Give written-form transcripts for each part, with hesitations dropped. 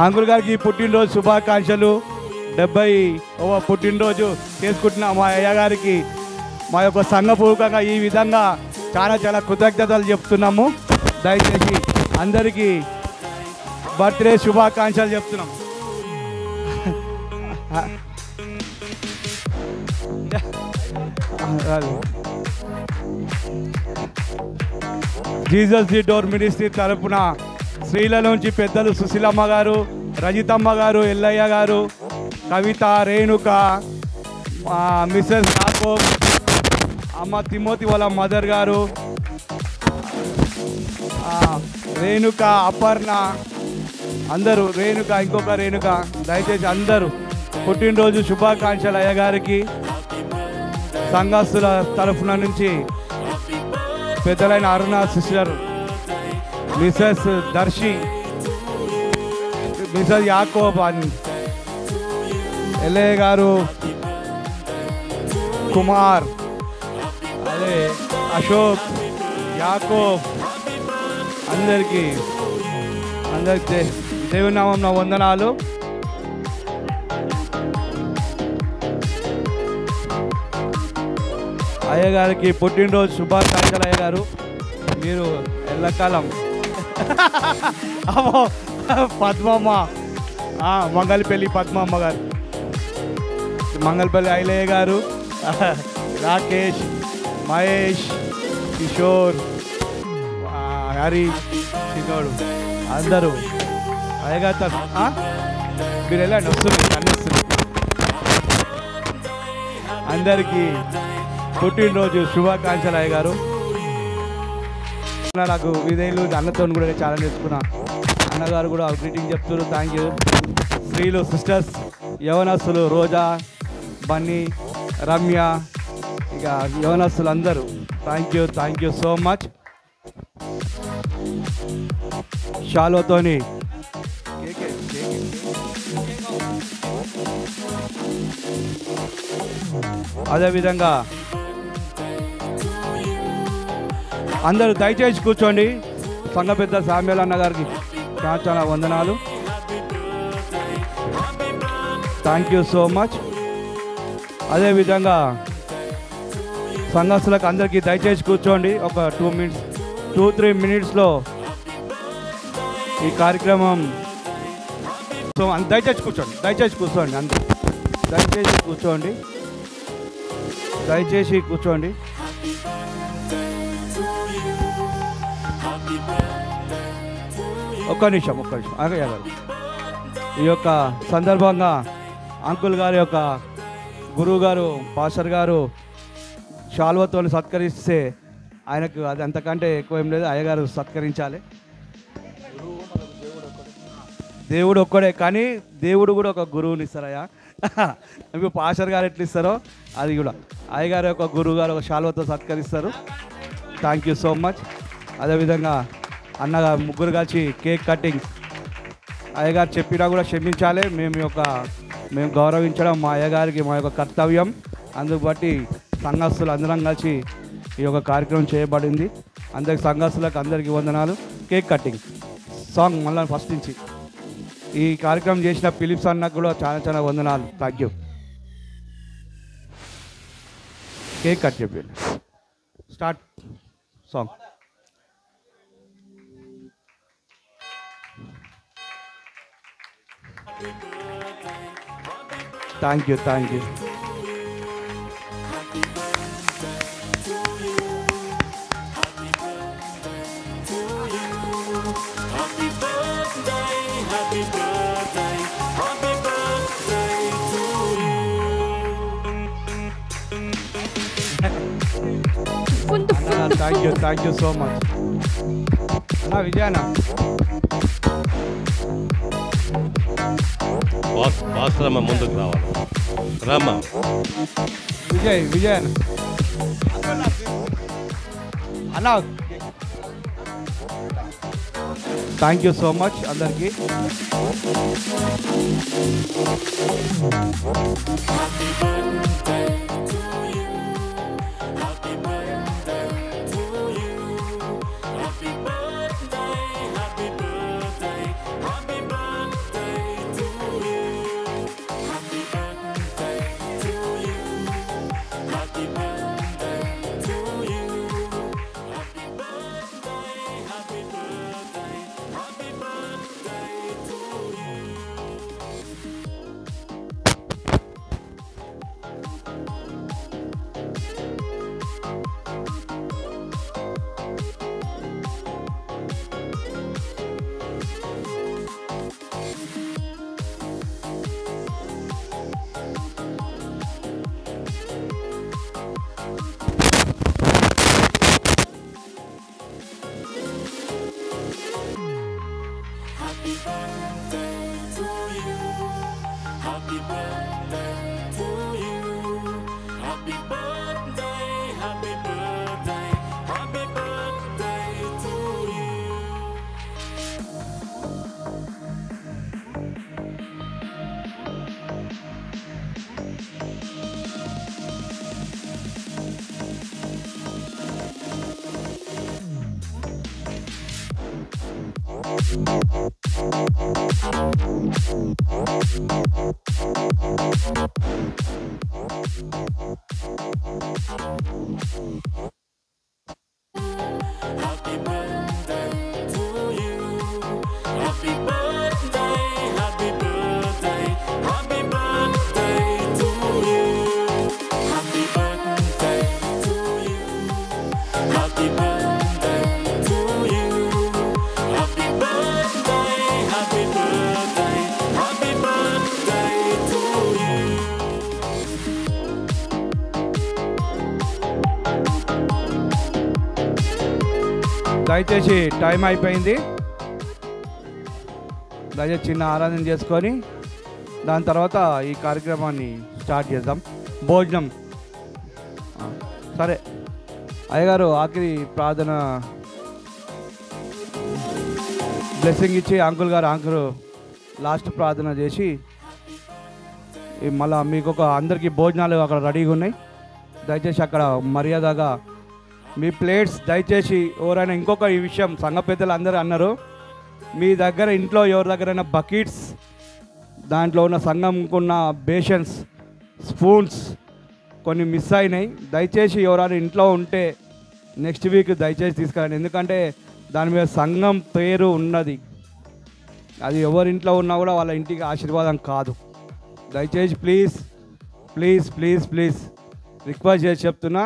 Uncle గారికి పుట్టినరోజు శుభాకాంక్షలు. 70వ పుట్టినరోజు చేసుకుంటున్న మా అయ్య గారికి మా యొక్క సంఘపూర్వకంగా ఈ విధంగా చాలా చాలా కృతజ్ఞతలు చెప్తున్నాము. దయచేసి అందరికీ బర్త్డే శుభాకాంక్షలు చెప్తున్నాం. జీసస్ ది డోర్ మినిస్ట్రీ తరపున స్త్రీల నుంచి పెద్దలు సుశీలమ్మ గారు, రజితమ్మ గారు, ఎల్లయ్య గారు, కవిత, రేణుక, మిస్సెస్ యాకోబ్, అమ్మ తిమోతి వాళ్ళ మదర్ గారు, రేణుక, అపర్ణ, అందరూ రేణుక, ఇంకొక రేణుక, దయచేసి అందరూ పుట్టినరోజు శుభాకాంక్షలు అయ్యగారికి. సంఘస్థుల తరఫున నుంచి పెద్దలైన Aruna sister, Mrs Darshi, Mrs Yakob, LA గారు, కుమార్, అదే అశోక్, యాకోబ్, అందరికీ దేవుని నామమున వందనాలు. అయ్యగారికి పుట్టినరోజు శుభాకాంక్షలు. అయ్యగారు మీరు ఎల్లకాలం అమ్మో పద్మమ్మ, మంగళపల్లి పద్మమ్మ గారు, మంగళపల్లి ఐలయ్య గారు, రాకేష్, మహేష్, కిషోర్, హరి, చిన్నోడు, అందరూ అయ్యగారు మీరు వెళ్ళండి, వస్తున్నాయి అన్నీ వస్తున్నాయి. అందరికీ పుట్టినరోజు శుభాకాంక్షలు అయ్యగారు. నాకు విధేయులు అన్నతో కూడా చాలా నేర్చుకున్నా. అన్నగారు కూడా గ్రీటింగ్ చెప్తున్నారు. Thank you. స్త్రీలు సిస్టర్స్, యవనస్తులు రోజా, బన్నీ, రమ్య, ఇక యవనస్తులు అందరూ థ్యాంక్ యూ సో మచ్. షాలోతోని అదేవిధంగా అందరూ దయచేసి కూర్చోండి. సంఘ పెద్ద సామ్యాల్ అన్న గారికి చాలా చాలా వందనాలు. Thank you so much. అదేవిధంగా సంఘస్థులకు అందరికీ దయచేసి కూర్చోండి. ఒక 2-3 మినిట్స్లో ఈ కార్యక్రమం. సో దయచేసి కూర్చోండి అందరూ దయచేసి కూర్చోండి. ఒక్క నిమిషం అయ్యగారు గారు, ఈ యొక్క సందర్భంగా అంకుల్ గారి యొక్క గురువు గారు పాస్టర్ గారు శాల్వతో సత్కరిస్తే ఆయనకు అది అంతకంటే ఎక్కువ ఏం లేదు. అయ్యగారు సత్కరించాలి. దేవుడు ఒక్కడే, కానీ దేవుడు కూడా ఒక గురువుని ఇస్తారయ్యా. ఇప్పుడు పాస్టర్ గారు ఎట్లా ఇస్తారో అది కూడా అయ్యగారు యొక్క గురువు గారు ఒక శాల్వతో సత్కరిస్తారు. Thank you so much. అదేవిధంగా అన్నగా ముగ్గురు కలిసి కేక్ కటింగ్, అయ్యగారు చెప్పినా కూడా క్షమించాలి. మేము గౌరవించడం మా అయ్యగారికి మా యొక్క కర్తవ్యం. అందుకు బట్టి సంఘస్థులు అందరం కలిసి ఈ యొక్క కార్యక్రమం చేయబడింది. అందరికి సంఘస్థులకు అందరికీ వందనాలు. కేక్ కటింగ్ సాంగ్ మళ్ళీ ఫస్ట్ నుంచి ఈ కార్యక్రమం చేసిన ఫిలిప్స్ అన్నకు కూడా చాలా చాలా వందనాలు. Thank you. కేక్ కట్ చెప్పి start song. Thank you. Thank you so much అన్న. విజయనా వాస్తరమ్మ ముందుకు రావాలి. రామ్మ విజయ్ అన్న. థ్యాంక్ యూ సో మచ్ అందరికీ. దయచేసి టైం అయిపోయింది. దయచేసి చిన్న ఆరాధన చేసుకొని దాని తర్వాత ఈ కార్యక్రమాన్ని స్టార్ట్ చేద్దాం. భోజనం సరే అయ్యగారు ఆఖరి ప్రార్థన బ్లెస్సింగ్ ఇచ్చి అంకుల్ లాస్ట్ ప్రార్థన చేసి మళ్ళీ మీకు అందరికీ భోజనాలు అక్కడ రెడీగా ఉన్నాయి. దయచేసి అక్కడ మర్యాదగా మీ ప్లేట్స్ దయచేసి ఎవరైనా ఇంకొక ఈ విషయం సంఘ పెద్దలు అందరూ అన్నారు, మీ దగ్గర ఇంట్లో ఎవరి దగ్గరైనా బకెట్స్ దాంట్లో ఉన్న సంఘంకున్న బేషన్స్ స్పూన్స్ కొన్ని మిస్ అయినాయి. దయచేసి ఎవరైనా ఇంట్లో ఉంటే నెక్స్ట్ వీక్ దయచేసి తీసుకురండి. ఎందుకంటే దాని మీద సంఘం పేరు ఉన్నది. అది ఎవరింట్లో ఉన్నా కూడా వాళ్ళ ఇంటికి ఆశీర్వాదం కాదు. దయచేసి please please please please request చేసి చెప్తున్నా,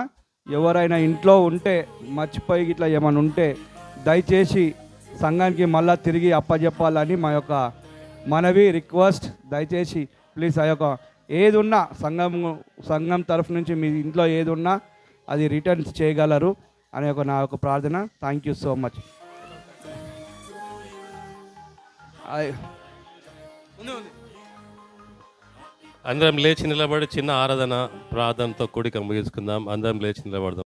ఎవరైనా ఇంట్లో ఉంటే మర్చిపోయి ఇట్లా ఏమైనా ఉంటే దయచేసి సంఘానికి మళ్ళీ తిరిగి అప్పచెప్పాలని మా యొక్క మనవి రిక్వెస్ట్. దయచేసి ప్లీజ్ ఆ యొక్క ఏది ఉన్నా సంఘం తరఫు నుంచి మీ ఇంట్లో ఏది ఉన్నా అది రిటర్న్ చేయగలరు అనే నా యొక్క ప్రార్థన. Thank you so much. అందరం లేచి నిలబడి చిన్న ఆరాధన ప్రార్థనతో కూడిక ముగించుకుందాం. అందరం లేచి నిలబడదాం.